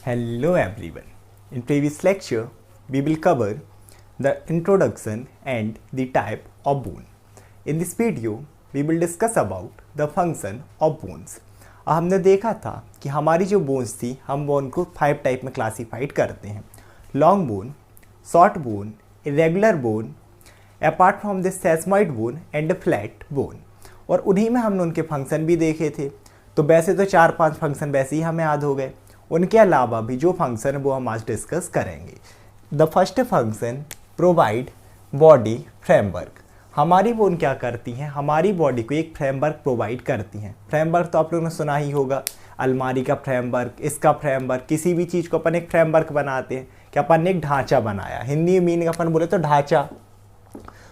Hello everyone. In previous lecture, we will cover the introduction and the type of bone. In this video, we will discuss about the function of bones. हमने देखा था कि हमारी जो bones थी हम bone को 5 type में क्लासीफाइड करते हैं। Long bone, short bone, irregular bone, apart from the sesamoid bone and flat bone. और उन्हीं में हमने उनके फंक्शन भी देखे थे। तो वैसे तो 4-5 फंक्शन वैसे ही हमें याद हो गए। उनके अलावा भी जो फंक्शन है वो हम आज डिस्कस करेंगे। The first function provide body framework. हमारी बोन क्या करती हैं, हमारी बॉडी को एक फ्रेमवर्क प्रोवाइड करती हैं। फ्रेमवर्क तो आप लोगों ने सुना ही होगा, अलमारी का फ्रेमवर्क, इसका फ्रेमवर्क। किसी भी चीज़ को अपन एक फ्रेमवर्क बनाते हैं कि अपन ने एक ढांचा बनाया। हिंदी में मीनिंग अपन बोले तो ढांचा।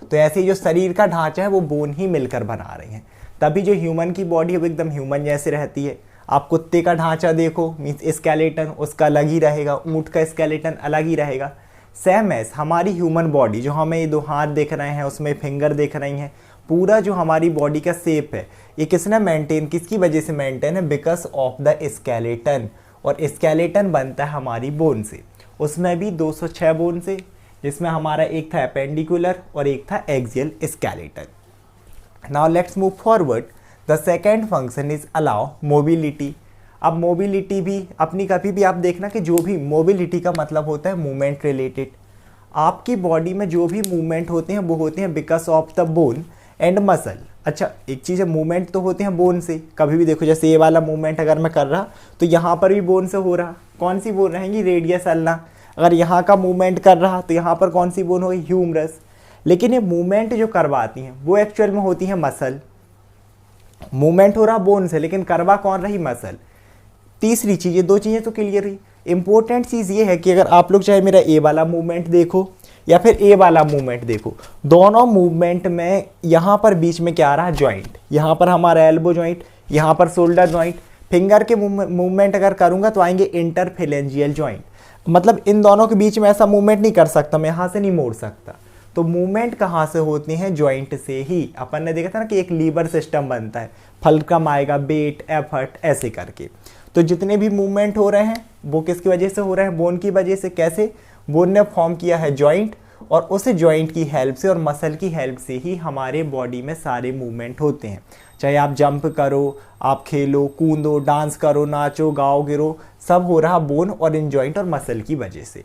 तो ऐसे ही जो शरीर का ढांचा है वो बोन ही मिलकर बना रही हैं। तभी जो ह्यूमन की बॉडी है वो एकदम ह्यूमन जैसे रहती है। आप कुत्ते का ढांचा देखो, मीन्स स्केलेटन उसका अलग ही रहेगा, ऊँट का स्केलेटन अलग ही रहेगा। सेम एज हमारी ह्यूमन बॉडी, जो हमें ये 2 हाथ देख रहे हैं, उसमें फिंगर देख रही हैं, पूरा जो हमारी बॉडी का शेप है ये किसने मेंटेन, किसकी वजह से मेंटेन है? Because of the skeleton. और स्केलेटन बनता है हमारी बोन से। उसमें भी 206 बोन से, जिसमें हमारा एक था एपेंडिकुलर और एक था axial skeleton. Now let's move forward. The second function is allow mobility. अब मोबिलिटी भी अपनी कभी भी आप देखना कि जो भी मोबिलिटी का मतलब होता है मूवमेंट रिलेटेड। आपकी बॉडी में जो भी मूवमेंट होते हैं वो होते हैं because of the bone and muscle. अच्छा, एक चीज़ है, मूवमेंट तो होते हैं बोन से। कभी भी देखो, जैसे ये वाला मूवमेंट अगर मैं कर रहा तो यहाँ पर भी बोन से हो रहा। कौन सी बोन रहेंगी? Radius ulna. अगर यहाँ का मूवमेंट कर रहा तो यहाँ पर कौन सी बोन होगी? ह्यूमरस। लेकिन ये मूवमेंट जो करवाती हैं वो एक्चुअल में होती है मसल। मूवमेंट हो रहा बोन से, लेकिन करवा कौन रही? मसल। तीसरी चीज़, ये 2 चीज़ें तो क्लियर हुई। इंपॉर्टेंट चीज़ ये है कि अगर आप लोग चाहे मेरा ए वाला मूवमेंट देखो या फिर ए वाला मूवमेंट देखो, दोनों मूवमेंट में यहाँ पर बीच में क्या आ रहा है? जॉइंट। यहाँ पर हमारा एल्बो जॉइंट, यहाँ पर शोल्डर जॉइंट। फिंगर के मूवमेंट अगर करूँगा तो आएंगे इंटरफेलेंजियल जॉइंट। मतलब इन दोनों के बीच में ऐसा मूवमेंट नहीं कर सकता, मैं यहाँ से नहीं मोड़ सकता। तो मूवमेंट कहाँ से होती हैं? जॉइंट से ही। अपन ने देखा था ना कि एक लीवर सिस्टम बनता है, फलक्रम आएगा, वेट, एफर्ट, ऐसे करके। तो जितने भी मूवमेंट हो रहे हैं वो किसकी वजह से हो रहे हैं? बोन की वजह से। कैसे? बोन ने फॉर्म किया है जॉइंट, और उस जॉइंट की हेल्प से और मसल की हेल्प से ही हमारे बॉडी में सारे मूवमेंट होते हैं। चाहे आप जंप करो, आप खेलो, कूदो, डांस करो, नाचो, गाओ, गिरो, सब हो रहा बोन और इन जॉइंट और मसल की वजह से।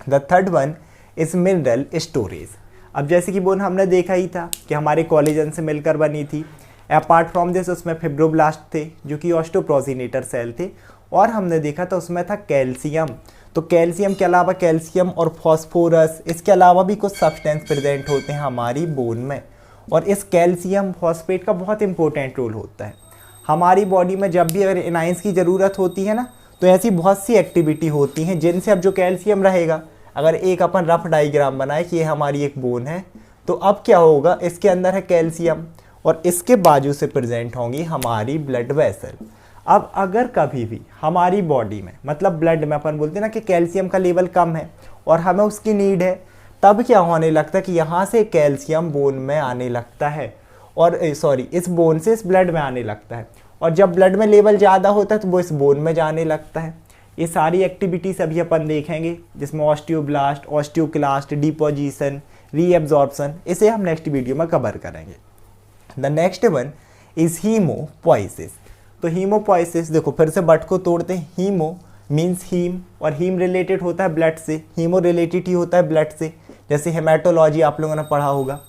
The third one is mineral storage. अब जैसे कि बोन हमने देखा ही था कि हमारे कोलेजन से मिलकर बनी थी। अपार्ट फ्रॉम दिस उसमें फिब्रोब्लास्ट थे जो कि ऑस्टियोप्रोजेनेटर सेल थे, और हमने देखा था उसमें था कैल्शियम। तो कैल्शियम के अलावा कैल्शियम और फॉस्फोरस, इसके अलावा भी कुछ सब्सटेंस प्रेजेंट होते हैं हमारी बोन में। और इस कैल्शियम फॉस्फेट का बहुत इंपॉर्टेंट रोल होता है हमारी बॉडी में। जब भी अगर एनाइंस की ज़रूरत होती है ना, तो ऐसी बहुत सी एक्टिविटी होती हैं जिनसे अब जो कैल्शियम रहेगा, अगर एक अपन रफ डायग्राम बनाए कि ये हमारी एक बोन है, तो अब क्या होगा? इसके अंदर है कैल्शियम और इसके बाजू से प्रेजेंट होंगी हमारी ब्लड वेसल। अब अगर कभी भी हमारी बॉडी में, मतलब ब्लड में, अपन बोलते हैं ना कि कैल्शियम का लेवल कम है और हमें उसकी नीड है, तब क्या होने लगता है कि यहाँ से कैल्शियम बोन में आने लगता है, और इस बोन से इस ब्लड में आने लगता है। और जब ब्लड में लेवल ज़्यादा होता है तो वो इस बोन में जाने लगता है। ये सारी एक्टिविटीज़ अभी अपन देखेंगे, जिसमें ऑस्टियोब्लास्ट, ऑस्टियोक्लास्ट, डिपोजिशन, रीएब्जॉर्प्शन, इसे हम नेक्स्ट वीडियो में कवर करेंगे। The next one is haemopoiesis. तो हीमोपोइसिस देखो, फिर से बट को तोड़ते हैं। हीमो मीन्स हीम, और हीम रिलेटेड होता है ब्लड से, हीमो रिलेटेड ही होता है ब्लड से। जैसे हेमाटोलॉजी आप लोगों ने पढ़ा होगा,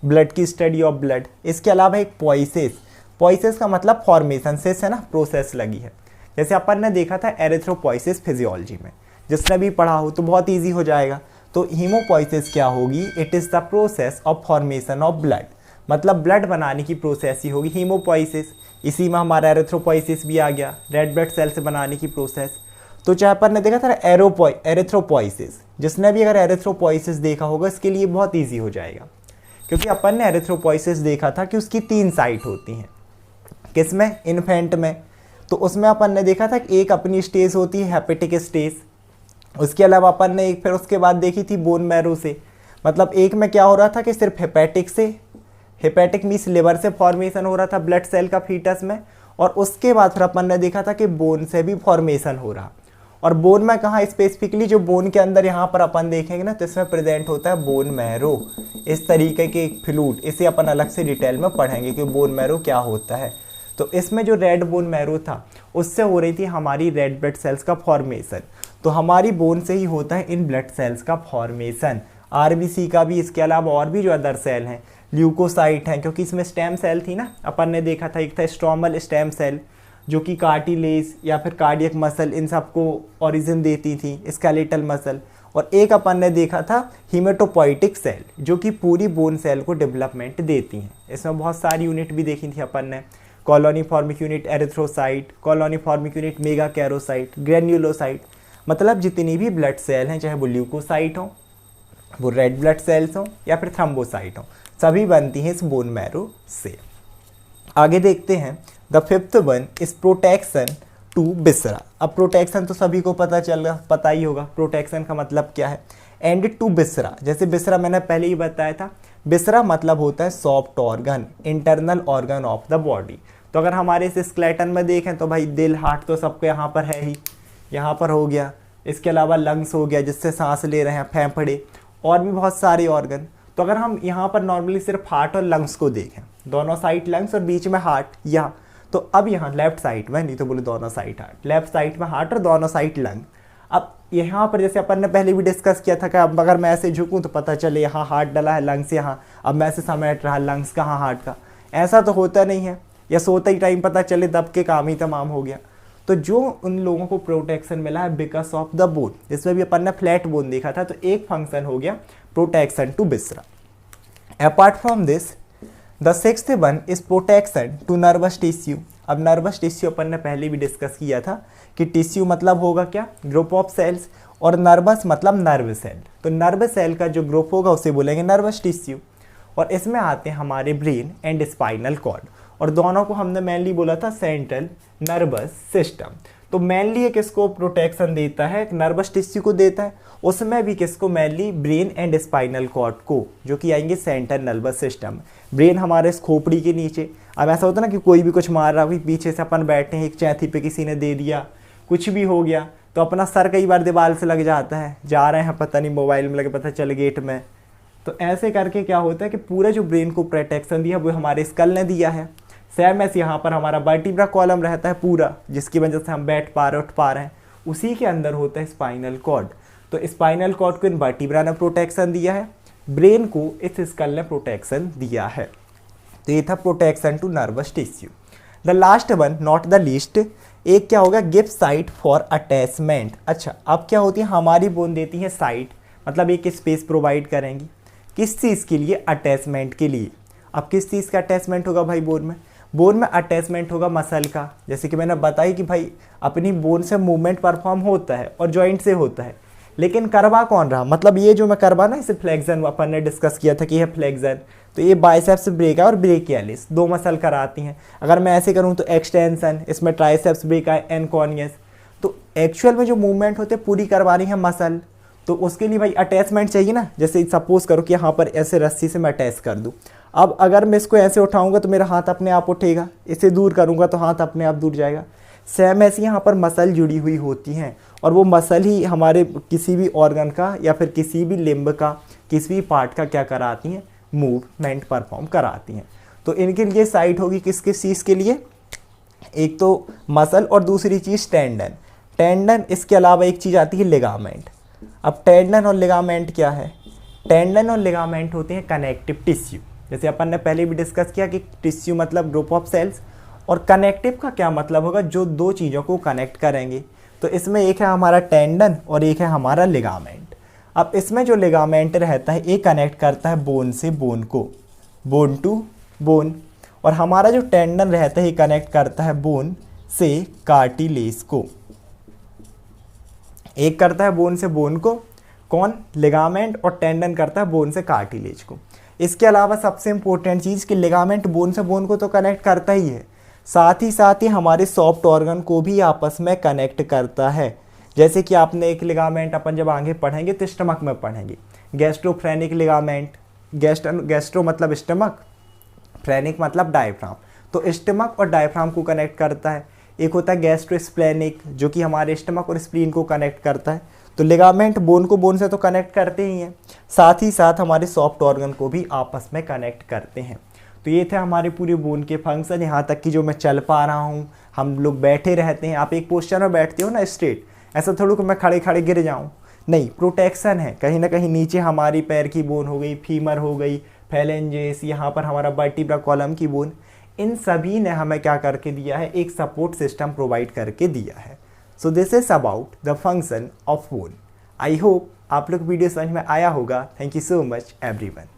ब्लड की स्टडी ऑफ ब्लड। इसके अलावा एक पोइसिस, पोइसिस का मतलब फॉर्मेशन, से है ना, प्रोसेस लगी है। जैसे अपन ने देखा था एरिथ्रोपोइसिस फिजियोलॉजी में, जिसने भी पढ़ा हो तो बहुत ईजी हो जाएगा। तो हीमोपोइसिस क्या होगी? It is the process of formation of blood, मतलब ब्लड बनाने की प्रोसेस ही होगी हीमोपोइसिस। इसी में हमारा एरिथ्रोपोइसिस भी आ गया, रेड ब्लड सेल से बनाने की प्रोसेस। तो चाहे अपन ने देखा था एरिथ्रोपोइसिस, जिसने भी अगर एरिथ्रोपोइसिस देखा होगा इसके लिए बहुत ईजी हो जाएगा, क्योंकि अपन ने एरिथ्रोपोइसिस देखा था कि उसकी 3 साइट होती हैं। किसमें? इन्फेंट में। तो उसमें अपन ने देखा था कि एक अपनी स्टेज होती है हेपेटिक स्टेज, उसके अलावा अपन ने एक फिर उसके बाद देखी थी बोन मैरो से। मतलब एक में क्या हो रहा था कि सिर्फ हेपेटिक से, हेपेटिक मीन्स लिवर से फॉर्मेशन हो रहा था ब्लड सेल का फीटस में, और उसके बाद फिर अपन ने देखा था कि बोन से भी फॉर्मेशन हो रहा। और बोन में कहाँ स्पेसिफिकली, जो बोन के अंदर यहाँ पर अपन देखेंगे ना तो इसमें प्रेजेंट होता है बोन मैरो, इस तरीके के एक फ्लूइड। इसे अपन अलग से डिटेल में पढ़ेंगे कि बोन मैरो क्या होता है। तो इसमें जो रेड बोन मैरो था उससे हो रही थी हमारी रेड ब्लड सेल्स का फॉर्मेशन। तो हमारी बोन से ही होता है इन ब्लड सेल्स का फॉर्मेशन, आरबीसी का भी, इसके अलावा और भी जो अदर सेल हैं, ल्यूकोसाइट हैं, क्योंकि इसमें स्टेम सेल थी ना, अपन ने देखा था एक था स्ट्रोमल स्टेम सेल जो कि कार्टिलेज या फिर कार्डियक मसल इन सबको ओरिजिन देती थी, स्केलेटल मसल। और एक अपन ने देखा था हीमेटोपोइटिक सेल जो कि पूरी बोन सेल को डेवलपमेंट देती हैं। इसमें बहुत सारी यूनिट भी देखी थी अपन ने, colony forming unit erythrocyte, colony forming unit megakaryocyte, granulocyte. मतलब जितनी भी ब्लड सेल हैं, चाहे वो ल्यूकोसाइट हो, वो रेड ब्लड सेल्स हो या फिर थ्रोम्बोसाइट हो, सभी बनती हैं इस बोन मैरो से। आगे देखते हैं, the fifth one is protection to viscera. अब प्रोटेक्शन तो सभी को पता ही होगा, प्रोटेक्शन का मतलब क्या है, एंड टू बिसरा। जैसे बिसरा मैंने पहले ही बताया था, बिसरा मतलब होता है soft organ, internal organ of the body. तो अगर हमारे इस स्केलेटन में देखें तो भाई दिल, हार्ट तो सबके यहाँ पर है ही, यहाँ पर हो गया। इसके अलावा लंग्स हो गया जिससे सांस ले रहे हैं, फेफड़े, और भी बहुत सारे ऑर्गन। तो अगर हम यहाँ पर नॉर्मली सिर्फ हार्ट और लंग्स को देखें, दोनों साइड लंग्स और बीच में हार्ट, यहाँ तो अब यहाँ लेफ्ट साइड में, नहीं तो बोले दोनों साइड हार्ट, लेफ्ट साइड में हार्ट और दोनों साइड लंग। अब यहाँ पर जैसे अपन ने पहले भी डिस्कस किया था कि अब अगर मैं ऐसे झुकूँ तो पता चले यहाँ हार्ट डला है, लंग्स यहाँ, अब मैं ऐसे समेट रहा लंग्स कहाँ हार्ट का, ऐसा तो होता नहीं है, या सोते ही टाइम पता चले दब के काम ही तमाम हो गया। तो जो उन लोगों को प्रोटेक्शन मिला है बिकॉज ऑफ द बोन, जिसमें भी अपन ने फ्लैट बोन देखा था, तो एक फंक्शन हो गया protection to viscera. Apart from this the sixth one is protection to nervous tissue. अब नर्वस टिश्यू अपन ने पहले भी डिस्कस किया था कि टिश्यू मतलब होगा क्या, ग्रुप ऑफ सेल्स, और नर्वस मतलब नर्व सेल। तो नर्व सेल का जो ग्रुप होगा उसे बोलेंगे नर्वस टिश्यू। और इसमें आते हैं हमारे ब्रेन एंड स्पाइनल कॉर्ड, और दोनों को हमने मेनली बोला था सेंट्रल नर्वस सिस्टम। तो मेनली ये किसको प्रोटेक्शन देता है, नर्वस टिश्यू को देता है, उसमें भी किसको, mainly brain and spinal cord को, जो कि आएंगे सेंट्रल नर्वस सिस्टम। ब्रेन हमारे इस खोपड़ी के नीचे। अब ऐसा होता है ना कि कोई भी कुछ मार रहा है, पीछे से अपन बैठे हैं, एक चैथी पे किसी ने दे दिया, कुछ भी हो गया, तो अपना सर कई बार दीवार से लग जाता है, जा रहे हैं पता नहीं मोबाइल में लगे, पता चल गेट में। तो ऐसे करके क्या होता है कि पूरा जो ब्रेन को प्रोटेक्शन दिया वो हमारे स्कल ने दिया है। सेम ऐसे यहाँ पर हमारा वर्टिब्रा कॉलम रहता है पूरा, जिसकी वजह से हम बैठ पा रहे, उठ पा रहे हैं, उसी के अंदर होता है स्पाइनल कॉर्ड। तो स्पाइनल कॉर्ड को इन वर्टिब्रा ने प्रोटेक्शन दिया है, ब्रेन को इस स्कल ने प्रोटेक्शन दिया है। तो ये था protection to nervous tissue. The last one not the least, एक क्या होगा, गिव साइट फॉर अटैचमेंट। अच्छा, अब क्या होती है, हमारी बोन देती है साइट, मतलब एक स्पेस प्रोवाइड करेंगी, किस चीज़ के लिए, अटैचमेंट के लिए। अब किस चीज़ का अटैचमेंट होगा भाई बोन में, बोन में अटैचमेंट होगा मसल का। जैसे कि मैंने बताई कि भाई अपनी बोन से मूवमेंट परफॉर्म होता है और जॉइंट से होता है, लेकिन करवा कौन रहा, मतलब ये जो मैं करवा ना, इसे फ्लेक्सन अपन ने डिस्कस किया था कि यह फ्लेक्सन, तो ये बाइसेप्स ब्रेका और ब्रेकियालिस दो मसल कराती हैं। अगर मैं ऐसे करूँ तो एक्सटेंशन, इसमें ट्राइसेप्स ब्रेका, एनकॉनियस। तो एक्चुअल में जो मूवमेंट होते हैं पूरी करवानी है मसल, तो उसके लिए भाई अटैचमेंट चाहिए ना। जैसे सपोज करो कि यहाँ पर ऐसे रस्सी से मैं अटैच कर दूँ, अब अगर मैं इसको ऐसे उठाऊंगा तो मेरा हाथ अपने आप उठेगा, इसे दूर करूंगा तो हाथ अपने आप दूर जाएगा। सेम ऐसे यहाँ पर मसल जुड़ी हुई होती हैं, और वो मसल ही हमारे किसी भी ऑर्गन का या फिर किसी भी लिम्ब का, किसी भी पार्ट का क्या कराती हैं, मूवमेंट परफॉर्म कराती हैं। तो इनके लिए साइट होगी किस किस चीज़ के लिए, एक तो मसल और दूसरी चीज़ टेंडन। टेंडन, इसके अलावा एक चीज़ आती है लिगामेंट। अब टेंडन और लिगामेंट क्या है, टेंडन और लिगामेंट होते हैं कनेक्टिव टिश्यू। जैसे अपन ने पहले भी डिस्कस किया कि टिश्यू मतलब ग्रुप ऑफ सेल्स, और कनेक्टिव का क्या मतलब होगा, जो दो चीज़ों को कनेक्ट करेंगे। तो इसमें एक है हमारा टेंडन और एक है हमारा लिगामेंट। अब इसमें जो लिगामेंट रहता है ये कनेक्ट करता है बोन से बोन को, बोन टू बोन, और हमारा जो टेंडन रहता है ये कनेक्ट करता है बोन से कार्टिलेज को। एक करता है बोन से बोन को, कौन, लिगामेंट, और टेंडन करता है बोन से कार्टिलेज को। इसके अलावा सबसे इंपॉर्टेंट चीज़ कि लिगामेंट बोन से बोन को तो कनेक्ट करता ही है, साथ ही हमारे सॉफ्ट ऑर्गन को भी आपस में कनेक्ट करता है। जैसे कि आपने एक लिगामेंट अपन जब आगे पढ़ेंगे तो स्टमक में पढ़ेंगे, गैस्ट्रोफ्रेनिक लिगामेंट, गैस्ट्रो मतलब स्टमक, फ्रेनिक मतलब डायफ्राम, तो स्टमक और डायफ्राम को कनेक्ट करता है। एक होता है गैस्ट्रोस्प्लेनिक जो कि हमारे स्टमक और स्प्लीन को कनेक्ट करता है। तो लिगामेंट बोन को बोन से तो कनेक्ट करते ही हैं, साथ ही साथ हमारे सॉफ्ट ऑर्गन को भी आपस में कनेक्ट करते हैं। तो ये थे हमारे पूरे बोन के फंक्शन, यहाँ तक कि जो मैं चल पा रहा हूँ, हम लोग बैठे रहते हैं, आप एक पोस्चर में बैठते हो ना स्ट्रेट, ऐसा थोड़ा कि मैं खड़े खड़े गिर जाऊँ, नहीं, प्रोटेक्शन है। कहीं ना कहीं नीचे हमारी पैर की बोन हो गई, फीमर हो गई, फैलेंजेस, यहाँ पर हमारा वर्टिब्रा कॉलम की बोन, इन सभी ने हमें क्या करके दिया है, एक सपोर्ट सिस्टम प्रोवाइड करके दिया है। So this is about the function of bone. I hope आप लोग वीडियो समझ में आया होगा। Thank you so much everyone.